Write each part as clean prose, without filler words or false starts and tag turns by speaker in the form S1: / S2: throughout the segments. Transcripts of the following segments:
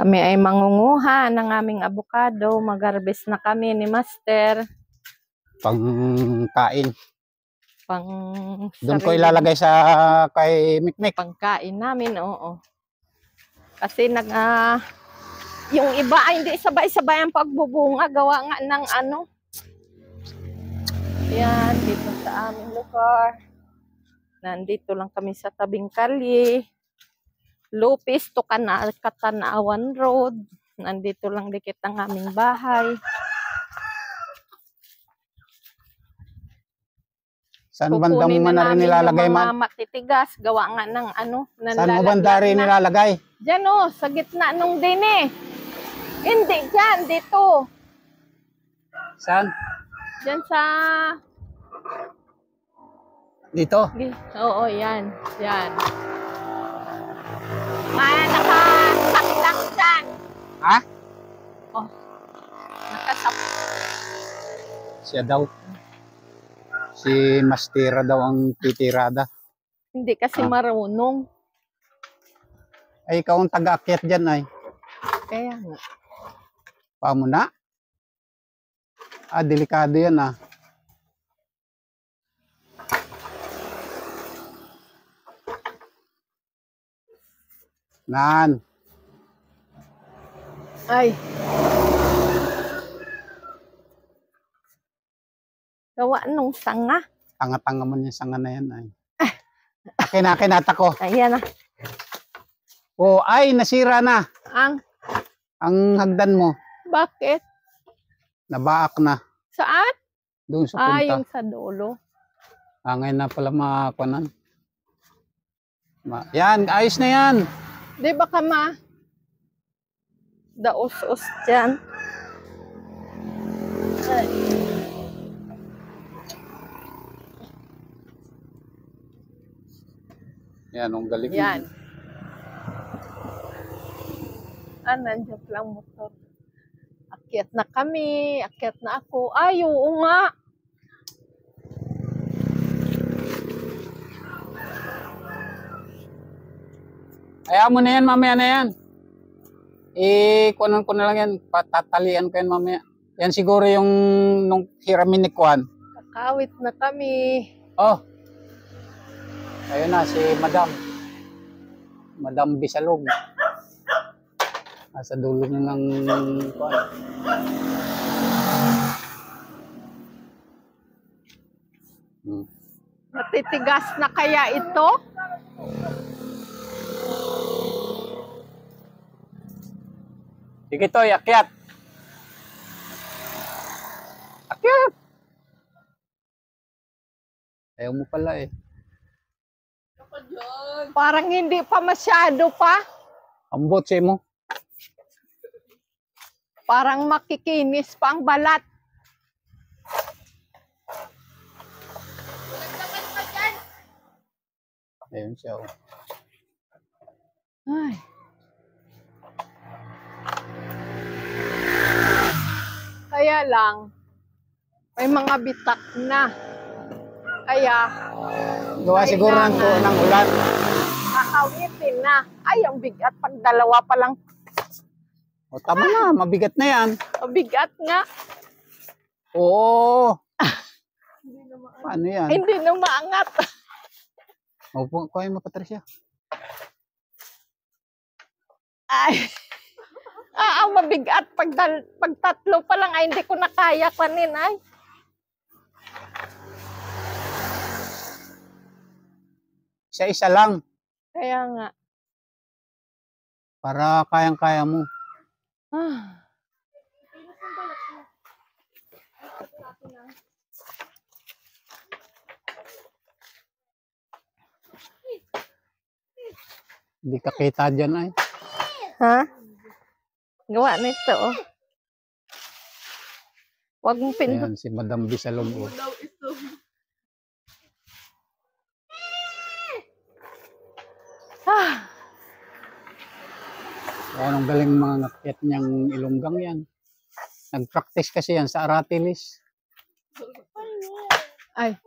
S1: Kami ay mangunguha ng aming abukado. Mag-harvest na kami ni Master.
S2: Pangkain. Doon ko
S1: Sarili.
S2: ilalagay sa kay Mikmik.
S1: Pangkain namin, oo. Kasi yung iba ay hindi sabay-sabay ang pagbubunga. Gawa nga ng ano. Yan, dito sa aming lugar. Nandito lang kami sa tabing kalye. Lupis to Katanawan Road. Nandito lang dikit ang aming bahay.
S2: Saan banda mo man na rin nilalagay man?
S1: Matitigas, gawa nga ng ano.
S2: Saan mo banda rin nilalagay?
S1: Diyan o, sa gitna nung dine. Hindi, dyan, dito.
S2: Saan?
S1: Diyan sa...
S2: Dito?
S1: Oo, yan. Yan. Nakasakit lang dyan.
S2: Ha?
S1: Oh, nakasakit.
S2: Siya daw. Si Mastera daw ang titirada.
S1: Hindi kasi marunong.
S2: Ay, ikaw ang taga-akyat dyan ay.
S1: Kaya nga.
S2: Paano na? Delikado yan ah. Nan.
S1: Ay. Gawa nung sanga.
S2: Tanga-tanga mo yung sanga na yan ay. Akin ko.
S1: Ayan na.
S2: Oh, ay, nasira na. Ang hagdan mo.
S1: Bakit?
S2: Nabaak na.
S1: Saan?
S2: Doon sa punta.
S1: Yung sa dulo.
S2: Ngayon na pala makakunan. Yan, ayos na yan.
S1: Di ba ka daos-os dyan? Ay.
S2: Yan, ang galing.
S1: Yan. Nandiyan lang motor. Akyat na kami. Akyat na ako. Ay, oo nga.
S2: Ayaw mo na yan, mamaya na yan. Kunan ko na lang yan. Patatalian ko yan mamaya. Yan siguro yung nung hiramin ni Kwan.
S1: Kakawit na kami.
S2: Oh. Ayun na, si Madam. Madam Bisalog. Nasa dulo niya ng Kwan.
S1: Matitigas na kaya ito?
S2: Sige to, akyat. Akyat. Ayaw mo pala eh.
S1: Parang hindi pa masyado pa.
S2: Ang botse mo.
S1: Parang makikinis pa ang balat.
S2: Ayun siya. Oh.
S1: Ay. Kaya lang, may mga bitak na. Kaya,
S2: gawa siguro ng ulan.
S1: Kakawitin na. Ay, ang bigat. Pag dalawa pa lang.
S2: O, tama na. Mabigat na yan.
S1: Mabigat nga.
S2: Oo. Paano yan?
S1: Hindi na maangat.
S2: Opo, kuha mo, Patricia.
S1: Ay. Ang mabigat. Pag tatlo pa lang, ay hindi ko na kaya kanin. Ay.
S2: Isa-isa lang.
S1: Kaya nga.
S2: Para kayang-kaya mo. Hindi ka kita dyan ay.
S1: Ha? Gawa nito oh. Huwag mong pindot.
S2: Ayan, si Madam Bisalog. Oh. Ayan, ang galing mga ngakyat niyang ilonggang yan. Nag-practice kasi yan sa Aratilis.
S1: Ay.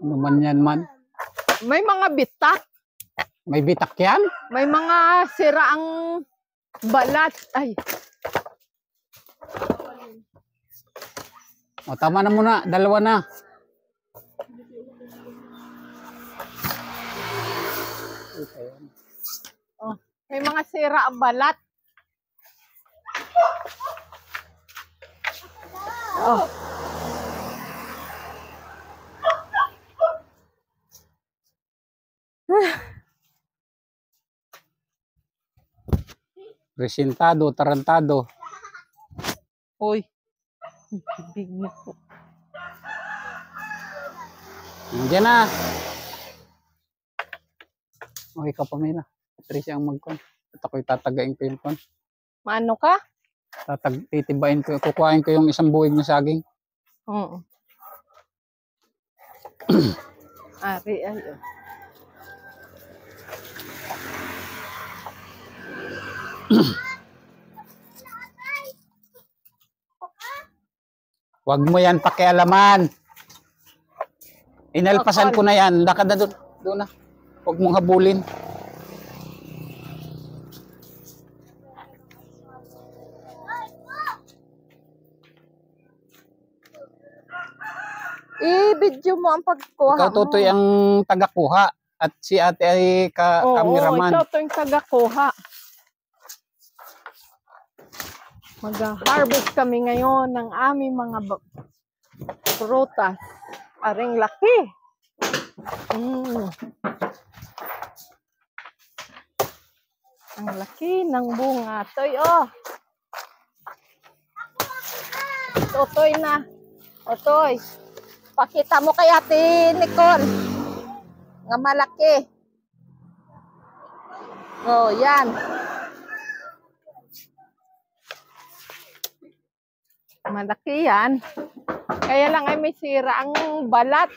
S2: Ano man yan man.
S1: May mga bitak.
S2: May bitak yan?
S1: May mga sira ang Balat. Ay.
S2: O, tama na muna. Dalawa na.
S1: Oh, may mga sira ang balat. Oh.
S2: Presentado, tarantado.
S1: Uy. Bibig mo po.
S2: Nandiyan na. Okay ka, Pamela. Patricia ang magkon. At ako'y tatagain ko yung kon.
S1: Maano ka?
S2: Titibain ko. Kukuhain ko yung isang buwig na saging.
S1: Oo. Ari, ay.
S2: Huwag mo yan pakialaman. Inalpasan ko na yan. Lakad na doon. Doon na. Huwag mong habulin.
S1: I-video mo ang pagkuha
S2: Ikaw,
S1: mo.
S2: Tutoy, ang tagakuha. At si ate ay cameraman.
S1: Oo, ikaw to yung tagakuha. Mag-harvest kami ngayon ng aming mga prutas. Aring laki. Ang laki ng bunga. Toy, oh. Totoy na. Otoy. Pakita mo kay Ate Nicole. Nga malaki. Oh, yan. Malaki yan. Kaya lang ay may sira ang balat.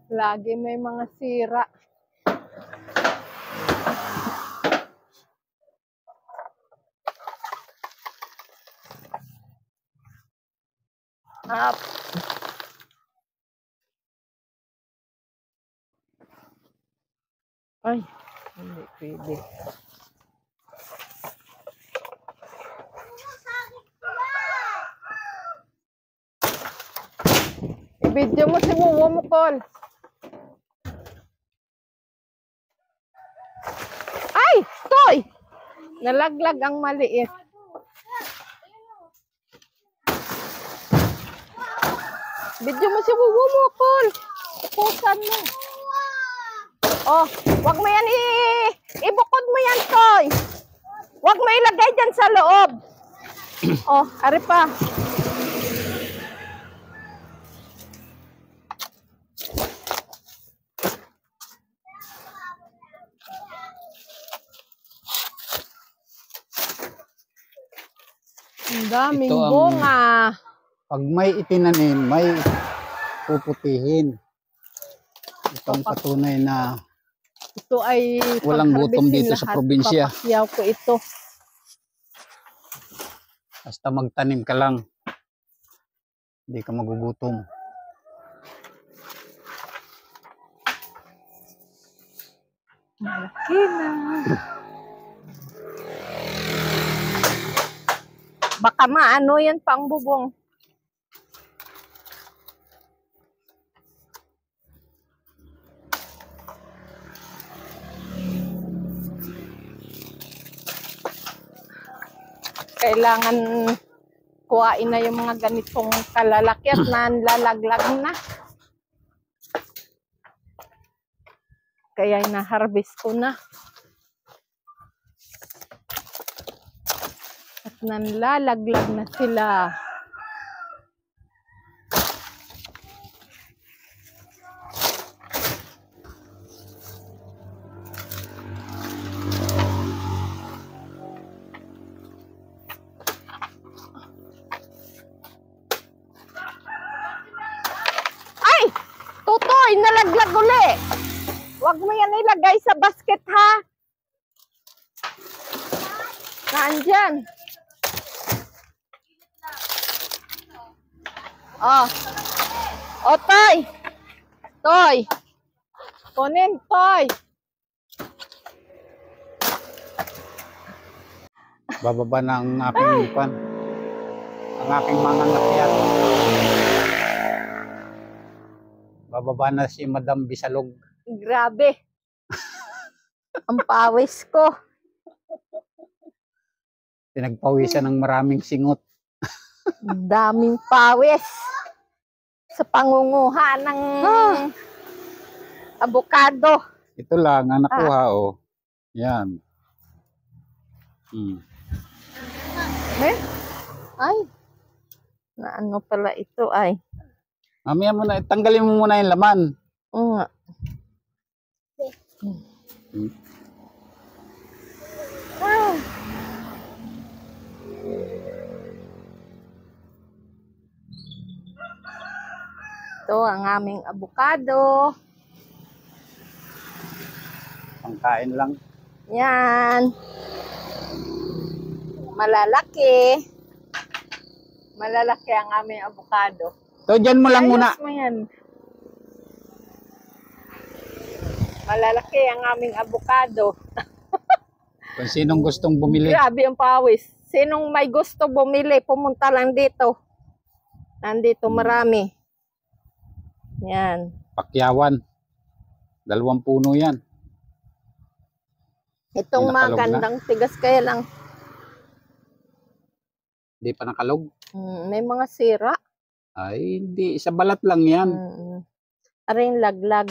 S1: Lagi may mga sira. Up. Ay, hindi pwede. I-video mo si Wuwo mo, Col. Ay! Toy! Nalaglag ang maliit. Video mo si Wuwo mo, Col. Pupusan mo. Oh, wag mo yan ibukod mo yan, Toy. Wag mo ilagay dyan sa loob. Oh, ari pa. Ang daming bunga.
S2: Pag may itinanim, may puputihin. Ito ang patunay na
S1: ito ay
S2: walang gutom dito sa probinsya.
S1: Papakyaw ko ito.
S2: Basta magtanim ka lang. Hindi ka magugutom.
S1: Malaki na. Baka maano yan pang bubong. Kailangan kuhain na yung mga ganitong kalalaki at nalalaglag na. Kaya na-harvest ko na. At nalalaglag na sila. Tutoy, nalaglag uli. Huwag mo yan ilagay sa basket, ha? Naandyan. Oh. Oh, Toy. Toy. Kunin, Toy.
S2: Bababa na ang aking kwan. Ang aking mga ngakyan. Bababa na si Madam Bisalog.
S1: Grabe. Ang pawis ko.
S2: Pinagpawisan ng maraming singot.
S1: Daming pawis. Sa pangunguha ng abukado.
S2: Ito lang ang nakuha, oh. Yan.
S1: Ay. Na ano pala ito ay.
S2: Mamaya muna, tanggalin mo muna yung laman.
S1: Oo nga. Ito ang aming abukado.
S2: Pangkain lang.
S1: Yan. Malalaki. Malalaki ang aming abukado.
S2: So, dyan mo lang muna.
S1: Ayos mo yan. Malalaki ang aming abukado.
S2: Kung sinong gustong bumili.
S1: Grabe ang pawis. Sinong may gusto bumili, pumunta lang dito. Nandito marami. Yan.
S2: Pakyawan. 2 puno yan.
S1: Itong
S2: May nakalog
S1: magandang tigas kaya lang.
S2: Hindi pa nakalog.
S1: May mga sira.
S2: Ay, hindi. Sa balat lang yan.
S1: Aring laglag.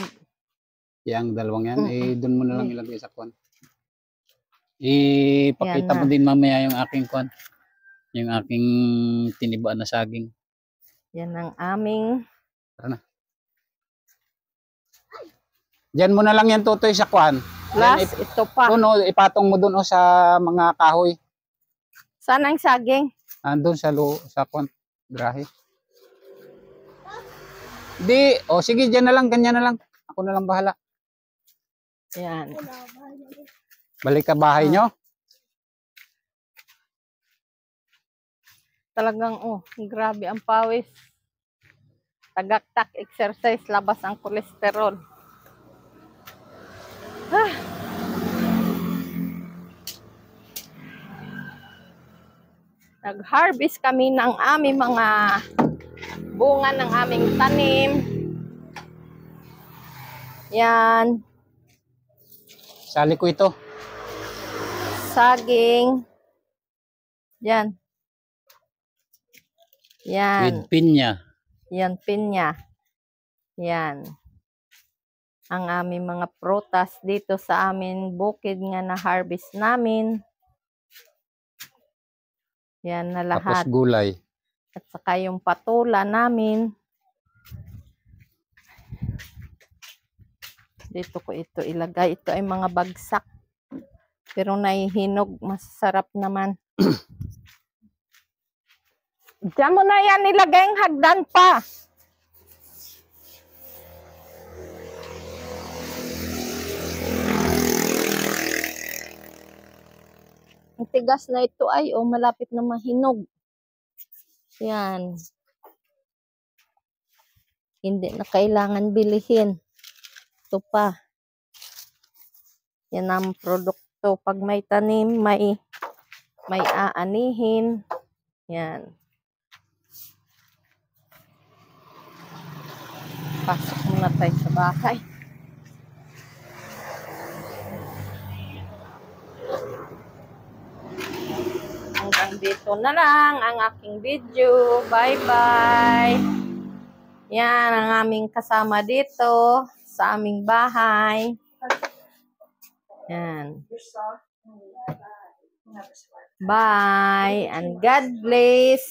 S2: Yang 2 yan. Doon mo na lang ilagay sa kwan. Ipakita mo din mamaya yung aking kwan. Yung aking tiniba na saging.
S1: Yan ang aming.
S2: Tara na. Diyan mo na lang yan, Tutoy, sa kwan.
S1: Plus, ito pa.
S2: Doon, ipatong mo doon sa mga kahoy.
S1: Saan ang saging?
S2: Andun sa kwan. Grahe. Di, sige, diyan na lang, ganyan na lang. Ako na lang bahala.
S1: Yan.
S2: Balik ka bahay nyo.
S1: Talagang, grabe ang pawis. Tagaktak, exercise, labas ang kolesterol. Nag-harvest kami ng aming mga bunga ng aming tanim. Yan.
S2: Sali ko ito.
S1: Saging. Yan. Yan.
S2: With pinya.
S1: Yan, pinya. Yan. Ang aming mga prutas dito sa amin bukid nga na harvest namin. Yan na lahat.
S2: Tapos gulay.
S1: At saka yung patula namin. Dito ko ito ilagay. Ito ay mga bagsak. Pero naihinog. Masarap naman. Diyan mo na yan ilagay ang hagdan pa. Ang tigas na ito ay malapit na mahinog. Yan. Hindi na kailangan bilihin. Ito pa. Yan ang produkto. Pag may tanim, may aanihin. Yan. Pasok muna tayo sa bahay. Hanggang dito na lang ang aking video. Bye-bye. Yan ang aming kasama dito sa aming bahay. Yan. Bye and God bless.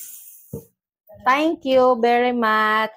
S1: Thank you very much.